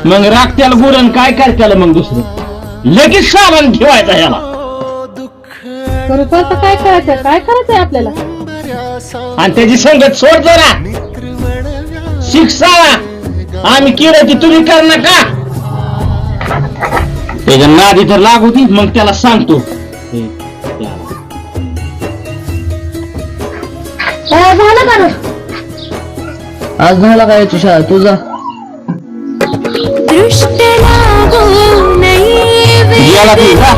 मग राग त्याला गुरण काय त्याला मग दुसरं लगेच सामान ठेवायचा ह्याला. आता काय करायचंय आपल्याला. आणि त्याची संगत सोड जरा. शिक्षा आम्ही केलं ती तुम्ही कर नका. त्याच्या नादी तर लागू ती मग त्याला सांगतो. झालं का आज झाला काय तुझ्या तुझा गेला ती का?